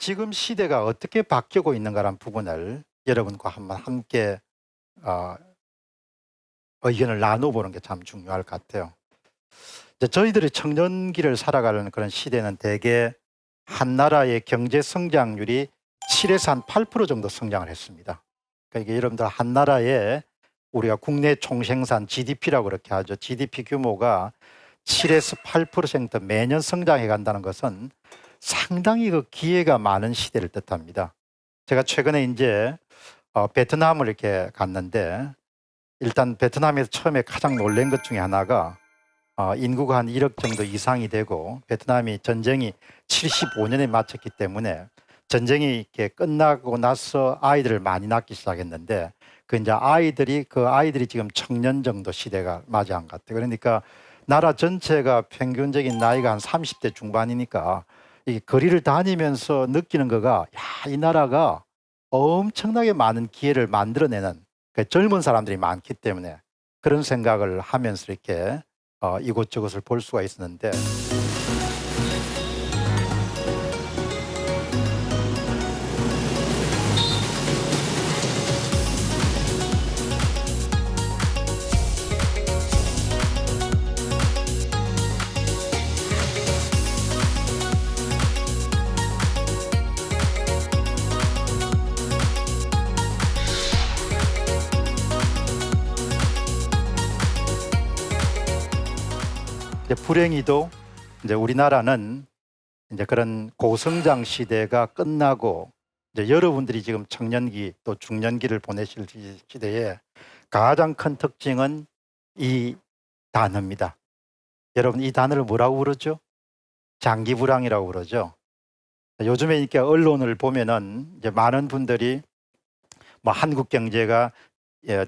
지금 시대가 어떻게 바뀌고 있는가라는 부분을 여러분과 한번 함께 어, 의견을 나눠보는 게 참 중요할 것 같아요. 이제 저희들이 청년기를 살아가는 그런 시대는 대개 한 나라의 경제 성장률이 7에서 한 8% 정도 성장을 했습니다. 그러니까 이게 여러분들 한 나라의 우리가 국내 총생산 GDP라고 그렇게 하죠. GDP 규모가 7에서 8% 매년 성장해 간다는 것은 상당히 그 기회가 많은 시대를 뜻합니다. 제가 최근에 이제 베트남을 이렇게 갔는데 일단 베트남에서 처음에 가장 놀란 것 중에 하나가 인구가 한 1억 정도 이상이 되고 베트남이 전쟁이 75년에 마쳤기 때문에 전쟁이 이렇게 끝나고 나서 아이들을 많이 낳기 시작했는데 그 아이들이 지금 청년 정도 시대가 맞이한 것 같아요. 그러니까 나라 전체가 평균적인 나이가 한 30대 중반이니까 이 거리를 다니면서 느끼는 거가 이 나라가 엄청나게 많은 기회를 만들어내는 젊은 사람들이 많기 때문에 그런 생각을 하면서 이렇게 이곳저곳을 볼 수가 있었는데 이제 불행히도 이제 우리나라는 이제 그런 고성장 시대가 끝나고 이제 여러분들이 지금 청년기 또 중년기를 보내실 시대에 가장 큰 특징은 이 단어입니다. 여러분 이 단어를 뭐라고 부르죠? 장기 불황이라고 그러죠. 요즘에 이렇게 언론을 보면은 이제 많은 분들이 뭐 한국 경제가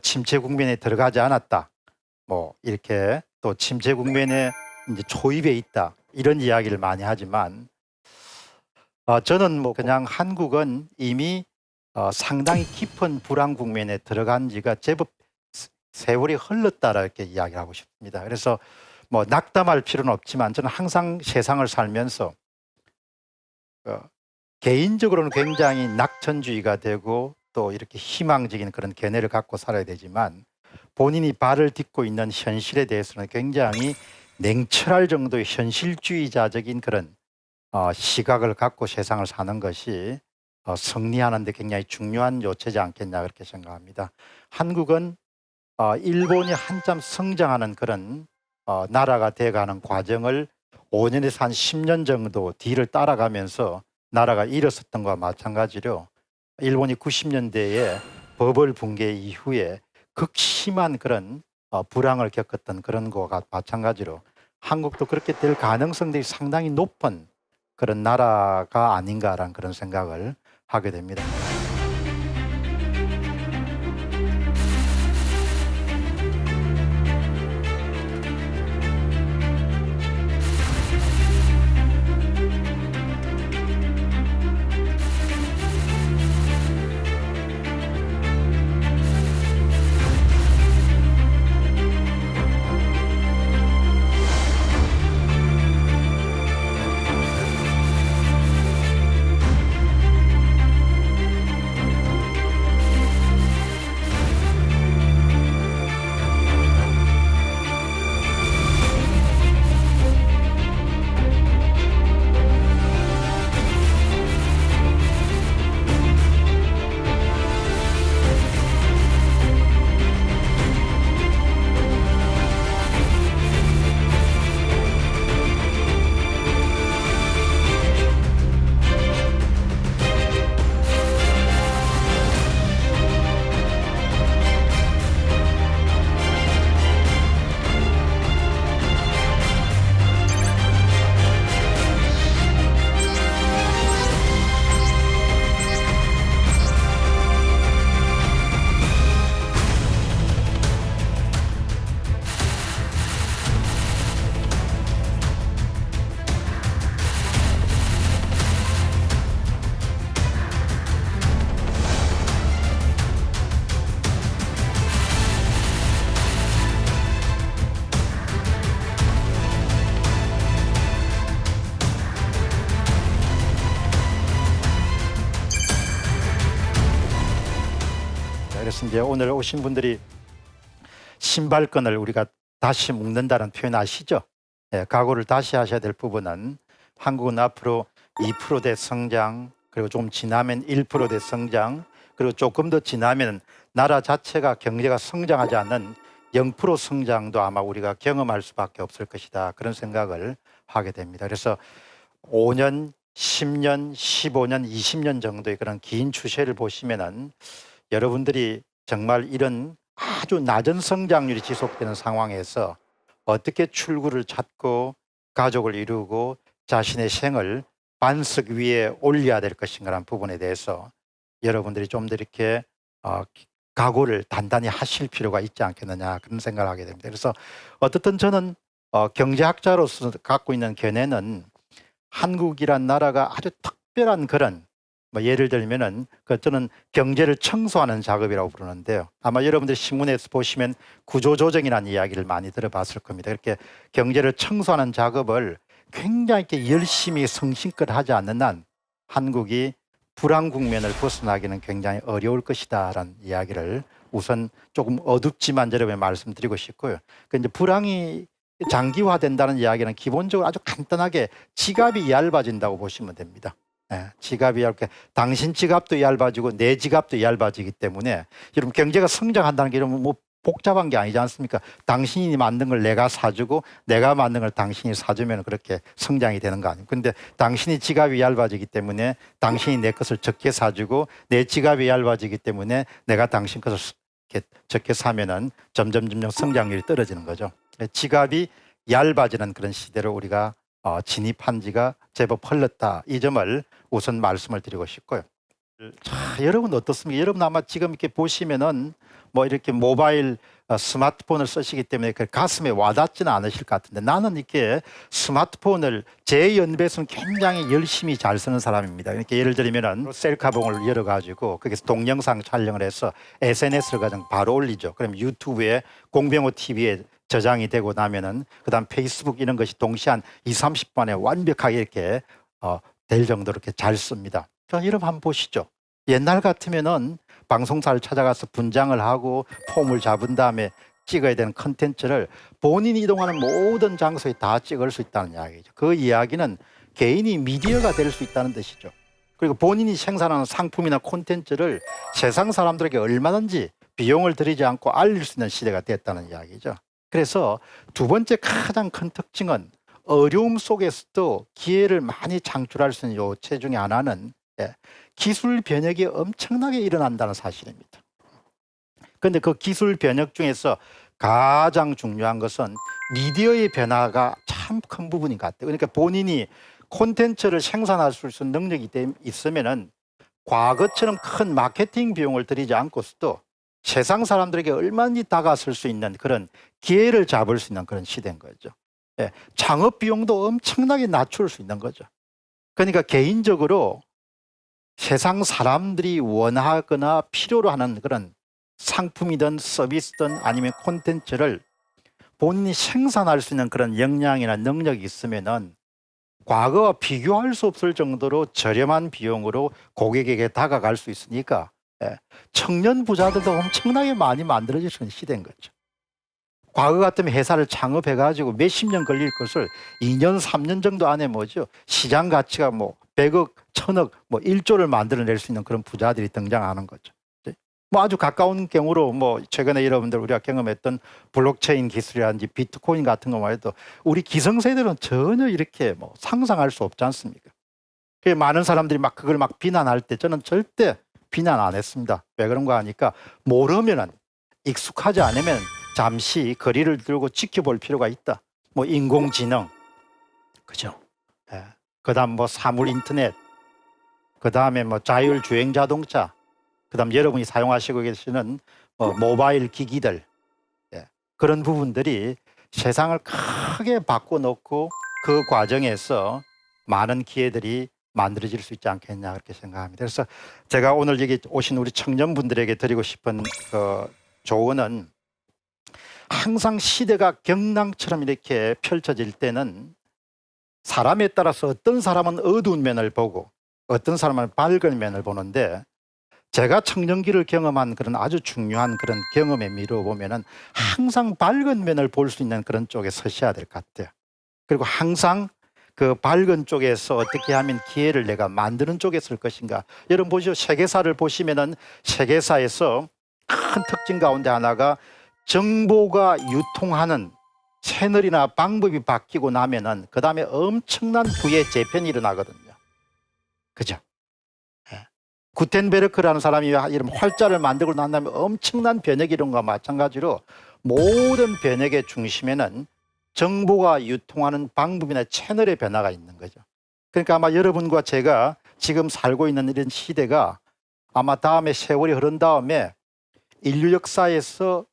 침체 국면에 들어가지 않았다. 뭐 이렇게 또 침체 국면에 이제 초입에 있다. 이런 이야기를 많이 하지만 저는 뭐 그냥 한국은 이미 상당히 깊은 불황 국면에 들어간 지가 제법 세월이 흘렀다라 이렇게 이야기하고 싶습니다. 그래서 뭐 낙담할 필요는 없지만 저는 항상 세상을 살면서 개인적으로는 굉장히 낙천주의가 되고 또 이렇게 희망적인 그런 견해를 갖고 살아야 되지만 본인이 발을 딛고 있는 현실에 대해서는 굉장히 냉철할 정도의 현실주의자적인 그런 시각을 갖고 세상을 사는 것이 승리하는 데 굉장히 중요한 요체지 않겠냐 그렇게 생각합니다. 한국은 일본이 한참 성장하는 그런 나라가 돼가는 과정을 5년에서 한 10년 정도 뒤를 따라가면서 나라가 일어섰던 것과 마찬가지로 일본이 90년대에 버블 붕괴 이후에 극심한 그런 불황을 겪었던 그런 것과 마찬가지로 한국도 그렇게 될 가능성들이 상당히 높은 그런 나라가 아닌가라는 그런 생각을 하게 됩니다. 그래서 이제 오늘 오신 분들이 신발끈을 우리가 다시 묶는다는 표현 아시죠? 예, 각오를 다시 하셔야 될 부분은 한국은 앞으로 2%대 성장, 그리고 좀 지나면 1%대 성장, 그리고 조금 더 지나면 나라 자체가 경제가 성장하지 않는 0% 성장도 아마 우리가 경험할 수밖에 없을 것이다. 그런 생각을 하게 됩니다. 그래서 5년, 10년, 15년, 20년 정도의 그런 긴 추세를 보시면은 여러분들이 정말 이런 아주 낮은 성장률이 지속되는 상황에서 어떻게 출구를 찾고 가족을 이루고 자신의 생을 반석 위에 올려야 될 것인가라는 부분에 대해서 여러분들이 좀 더 이렇게 각오를 단단히 하실 필요가 있지 않겠느냐, 그런 생각을 하게 됩니다. 그래서 어떻든 저는 경제학자로서 갖고 있는 견해는 한국이란 나라가 아주 특별한 그런, 뭐 예를 들면은 저는 경제를 청소하는 작업이라고 부르는데요. 아마 여러분들 신문에서 보시면 구조조정이라는 이야기를 많이 들어봤을 겁니다. 이렇게 경제를 청소하는 작업을 굉장히 이렇게 열심히 성심껏 하지 않는 한 한국이 불황 국면을 벗어나기는 굉장히 어려울 것이다라는 이야기를 우선 조금 어둡지만 여러분에 말씀드리고 싶고요. 이제 불황이 장기화된다는 이야기는 기본적으로 아주 간단하게 지갑이 얇아진다고 보시면 됩니다. 예, 지갑이 이렇게 당신 지갑도 얇아지고 내 지갑도 얇아지기 때문에 여러분 경제가 성장한다는 게 이러면 뭐 복잡한 게 아니지 않습니까? 당신이 만든 걸 내가 사주고 내가 만든 걸 당신이 사주면 그렇게 성장이 되는 거 아니에요. 근데 당신이 지갑이 얇아지기 때문에 당신이 내 것을 적게 사주고 내 지갑이 얇아지기 때문에 내가 당신 것을 이렇게 적게 사면은 점점 성장률이 떨어지는 거죠. 지갑이 얇아지는 그런 시대로 우리가 진입한 지가 제법 흘렀다. 이 점을 우선 말씀을 드리고 싶고요. 자, 여러분 어떻습니까? 여러분 아마 지금 이렇게 보시면은 뭐 이렇게 모바일 스마트폰을 쓰시기 때문에 그 가슴에 와닿지는 않으실 것 같은데, 나는 이렇게 스마트폰을 제 연배에서는 굉장히 열심히 잘 쓰는 사람입니다. 이렇게 예를 들면은 셀카봉을 열어가지고 거기서 동영상 촬영을 해서 SNS를 가장 바로 올리죠. 그럼 유튜브에 공병호 TV에 저장이 되고 나면은 그다음 페이스북 이런 것이 동시에 한 20-30분에 완벽하게 이렇게 될 정도로 이렇게 잘 씁니다. 자, 여러분 한번 보시죠. 옛날 같으면은 방송사를 찾아가서 분장을 하고 폼을 잡은 다음에 찍어야 되는 컨텐츠를 본인이 이동하는 모든 장소에 다 찍을 수 있다는 이야기죠. 그 이야기는 개인이 미디어가 될 수 있다는 뜻이죠. 그리고 본인이 생산하는 상품이나 콘텐츠를 세상 사람들에게 얼마든지 비용을 들이지 않고 알릴 수 있는 시대가 됐다는 이야기죠. 그래서 두 번째 가장 큰 특징은 어려움 속에서도 기회를 많이 창출할 수 있는 요체 중에 하나는 기술 변혁이 엄청나게 일어난다는 사실입니다. 그런데 그 기술 변혁 중에서 가장 중요한 것은 미디어의 변화가 참 큰 부분인 것 같아요. 그러니까 본인이 콘텐츠를 생산할 수 있는 능력이 있으면은 과거처럼 큰 마케팅 비용을 들이지 않고서도 세상 사람들에게 얼마든지 다가설 수 있는 그런 기회를 잡을 수 있는 그런 시대인 거죠. 창업 비용도 엄청나게 낮출 수 있는 거죠. 그러니까 개인적으로 세상 사람들이 원하거나 필요로 하는 그런 상품이든 서비스든 아니면 콘텐츠를 본인이 생산할 수 있는 그런 역량이나 능력이 있으면은 과거와 비교할 수 없을 정도로 저렴한 비용으로 고객에게 다가갈 수 있으니까 청년 부자들도 엄청나게 많이 만들어질 수 있는 시대인 거죠. 과거 같으면 회사를 창업해가지고 몇십 년 걸릴 것을 2년, 3년 정도 안에 뭐죠? 시장 가치가 뭐 100억, 1000억, 뭐 1조를 만들어낼 수 있는 그런 부자들이 등장하는 거죠. 뭐 아주 가까운 경우로 뭐 최근에 여러분들 우리가 경험했던 블록체인 기술이라든지 비트코인 같은 것만 해도 우리 기성세대는 전혀 이렇게 뭐 상상할 수 없지 않습니까? 많은 사람들이 막 그걸 막 비난할 때 저는 절대 비난 안 했습니다. 왜 그런가 하니까 모르면은, 익숙하지 않으면 잠시 거리를 두고 지켜볼 필요가 있다. 뭐 인공지능, 그죠? 그다음 뭐 사물 인터넷, 그다음에 뭐 자율주행 자동차, 그다음 여러분이 사용하시고 계시는 모바일 기기들, 그런 부분들이 세상을 크게 바꿔놓고 그 과정에서 많은 기회들이 만들어질 수 있지 않겠냐, 그렇게 생각합니다. 그래서 제가 오늘 여기 오신 우리 청년분들에게 드리고 싶은 조언은, 항상 시대가 경랑처럼 이렇게 펼쳐질 때는 사람에 따라서 어떤 사람은 어두운 면을 보고 어떤 사람은 밝은 면을 보는데, 제가 청년기를 경험한 그런 아주 중요한 그런 경험에 미뤄보면은 항상 밝은 면을 볼 수 있는 그런 쪽에 서셔야 될 것 같아요. 그리고 항상 그 밝은 쪽에서 어떻게 하면 기회를 내가 만드는 쪽에 쓸 것인가. 여러분 보시죠. 세계사를 보시면은 세계사에서 큰 특징 가운데 하나가 정보가 유통하는 채널이나 방법이 바뀌고 나면은 그 다음에 엄청난 부의 재편이 일어나거든요. 그죠? 예. 구텐베르크라는 사람이 이런 활자를 만들고 난 다음에 엄청난 변혁이 이런 것과 마찬가지로 모든 변혁의 중심에는 정보가 유통하는 방법이나 채널의 변화가 있는 거죠. 그러니까 아마 여러분과 제가 지금 살고 있는 이런 시대가 아마 다음에 세월이 흐른 다음에 인류 역사에서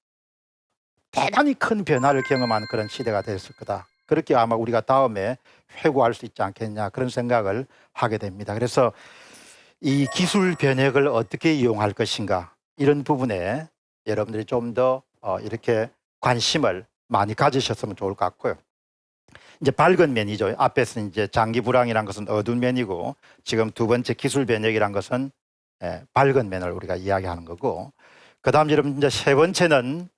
대단히 큰 변화를 경험하는 그런 시대가 됐을 거다. 그렇게 아마 우리가 다음에 회고할 수 있지 않겠냐 그런 생각을 하게 됩니다. 그래서 이 기술 변혁을 어떻게 이용할 것인가 이런 부분에 여러분들이 좀 더 이렇게 관심을 많이 가지셨으면 좋을 것 같고요. 이제 밝은 면이죠. 앞에서 이제 장기 불황이란 것은 어두운 면이고 지금 두 번째 기술 변혁이란 것은 밝은 면을 우리가 이야기하는 거고 그다음 여러분 이제 세 번째는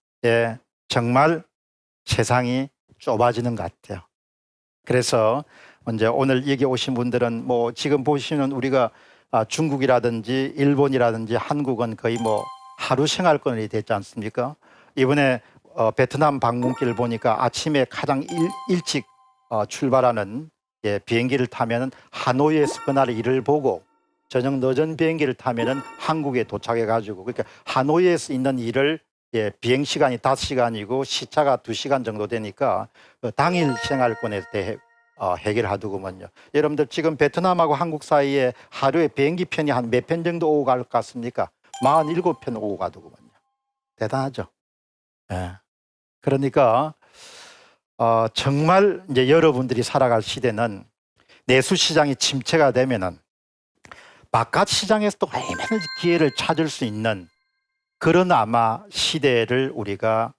정말 세상이 좁아지는 것 같아요. 그래서 이제 오늘 여기 오신 분들은 뭐 지금 보시는 우리가 중국이라든지 일본이라든지 한국은 거의 뭐 하루 생활권이 됐지 않습니까? 이번에 베트남 방문길 보니까 아침에 가장 일찍 출발하는 비행기를 타면은 하노이에서 그날 일을 보고 저녁 늦은 비행기를 타면은 한국에 도착해 가지고 그러니까 하노이에서 있는 일을 비행 시간이 5시간이고 시차가 2시간 정도 되니까 당일 생활권에 대해 해결하더구먼요. 여러분들 지금 베트남하고 한국 사이에 하루에 비행기 편이 한 몇 편 정도 오고 갈 것 같습니까? 47편 오고 가더구먼요. 대단하죠. 예. 그러니까 정말 이제 여러분들이 살아갈 시대는 내수 시장이 침체가 되면은 바깥 시장에서 또 얼마든지 기회를 찾을 수 있는 그런 아마 시대를 우리가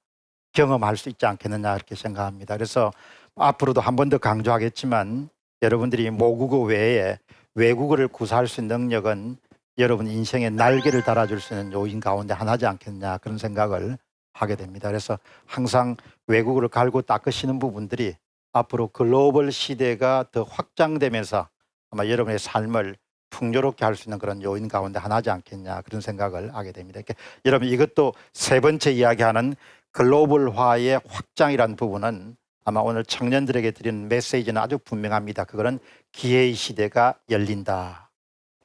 경험할 수 있지 않겠느냐 이렇게 생각합니다. 그래서 앞으로도 한 번 더 강조하겠지만 여러분들이 모국어 외에 외국어를 구사할 수 있는 능력은 여러분 인생의 날개를 달아줄 수 있는 요인 가운데 하나지 않겠냐 그런 생각을 하게 됩니다. 그래서 항상 외국어를 갈고 닦으시는 부분들이 앞으로 글로벌 시대가 더 확장되면서 아마 여러분의 삶을 풍요롭게 할 수 있는 그런 요인 가운데 하나지 않겠냐 그런 생각을 하게 됩니다. 그러니까 여러분 이것도 세 번째 이야기하는 글로벌화의 확장이라는 부분은 아마 오늘 청년들에게 드리는 메시지는 아주 분명합니다. 그거는 기회의 시대가 열린다.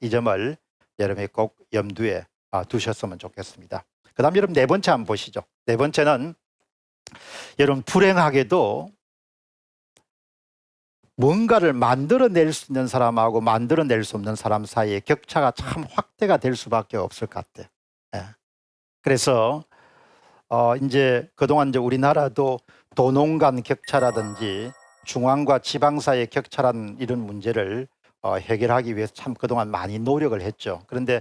이 점을 여러분이 꼭 염두에 두셨으면 좋겠습니다. 그 다음 여러분 네 번째 한번 보시죠. 네 번째는 여러분 불행하게도 뭔가를 만들어낼 수 있는 사람하고 만들어낼 수 없는 사람 사이의 격차가 참 확대가 될 수밖에 없을 것 같아요. 그래서 이제 그동안 이제 우리나라도 도농 간 격차라든지 중앙과 지방 사이의 격차라는 이런 문제를 해결하기 위해서 참 그동안 많이 노력을 했죠. 그런데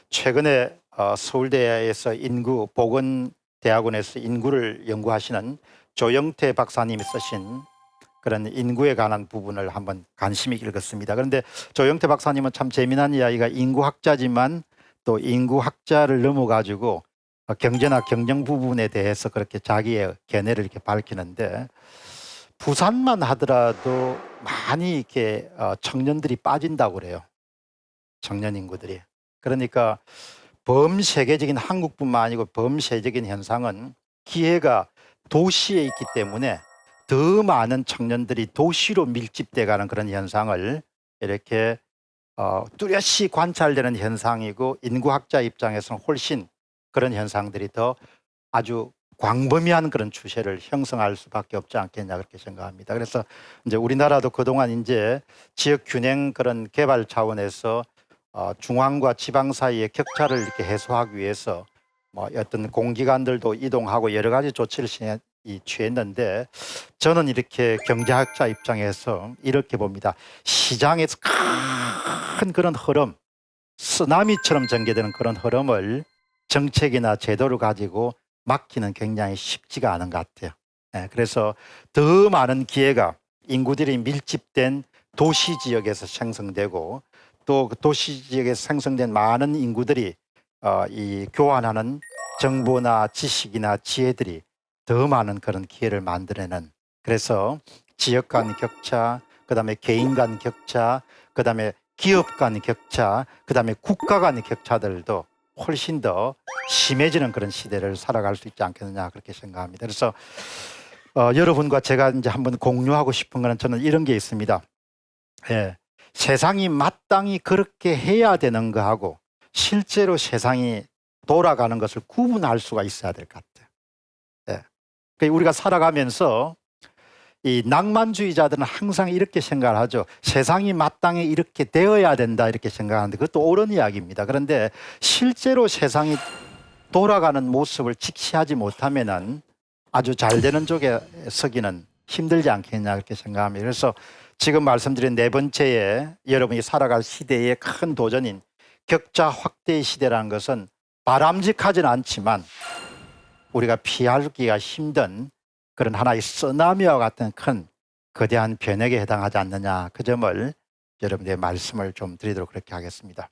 최근에 서울대에서 보건대학원에서 인구를 연구하시는 조영태 박사님이 쓰신 그런 인구에 관한 부분을 한번 관심 있게 읽었습니다. 그런데 조영태 박사님은 참 재미난 이야기가 인구학자지만 또 인구학자를 넘어가지고 경제나 경영 부분에 대해서 그렇게 자기의 견해를 이렇게 밝히는데 부산만 하더라도 많이 이렇게 청년들이 빠진다고 그래요. 청년 인구들이. 그러니까 범세계적인 한국뿐만 아니고 범세계적인 현상은 기회가 도시에 있기 때문에 더 많은 청년들이 도시로 밀집돼 가는 그런 현상을 이렇게 뚜렷이 관찰되는 현상이고 인구학자 입장에서는 훨씬 그런 현상들이 더 아주 광범위한 그런 추세를 형성할 수밖에 없지 않겠냐 그렇게 생각합니다. 그래서 이제 우리나라도 그동안 이제 지역 균형 그런 개발 차원에서 중앙과 지방 사이의 격차를 이렇게 해소하기 위해서 뭐 어떤 공기관들도 이동하고 여러 가지 조치를 취했는데 저는 이렇게 경제학자 입장에서 이렇게 봅니다. 시장에서 큰 그런 흐름, 쓰나미처럼 전개되는 그런 흐름을 정책이나 제도를 가지고 막기는 굉장히 쉽지가 않은 것 같아요. 그래서 더 많은 기회가 인구들이 밀집된 도시 지역에서 생성되고 또 그 도시 지역에서 생성된 많은 인구들이 이 교환하는 정보나 지식이나 지혜들이 더 많은 그런 기회를 만들어내는, 그래서 지역 간 격차, 그다음에 개인 간 격차, 그다음에 기업 간 격차, 그다음에 국가 간 격차들도 훨씬 더 심해지는 그런 시대를 살아갈 수 있지 않겠느냐, 그렇게 생각합니다. 그래서 여러분과 제가 이제 한번 공유하고 싶은 거는, 저는 이런 게 있습니다. 예, 세상이 마땅히 그렇게 해야 되는 거하고 실제로 세상이 돌아가는 것을 구분할 수가 있어야 될 것 같아요. 예. 그러니까 우리가 살아가면서 이 낭만주의자들은 항상 이렇게 생각을 하죠. 세상이 마땅히 이렇게 되어야 된다, 이렇게 생각하는데 그것도 옳은 이야기입니다. 그런데 실제로 세상이 돌아가는 모습을 직시하지 못하면은 아주 잘 되는 쪽에 서기는 힘들지 않겠냐, 그렇게 생각합니다. 그래서 지금 말씀드린 네 번째에 여러분이 살아갈 시대의 큰 도전인 격차 확대의 시대라는 것은 바람직하지는 않지만 우리가 피하기가 힘든 그런 하나의 쓰나미와 같은 큰 거대한 변혁에 해당하지 않느냐, 그 점을 여러분의 말씀을 좀 드리도록 그렇게 하겠습니다.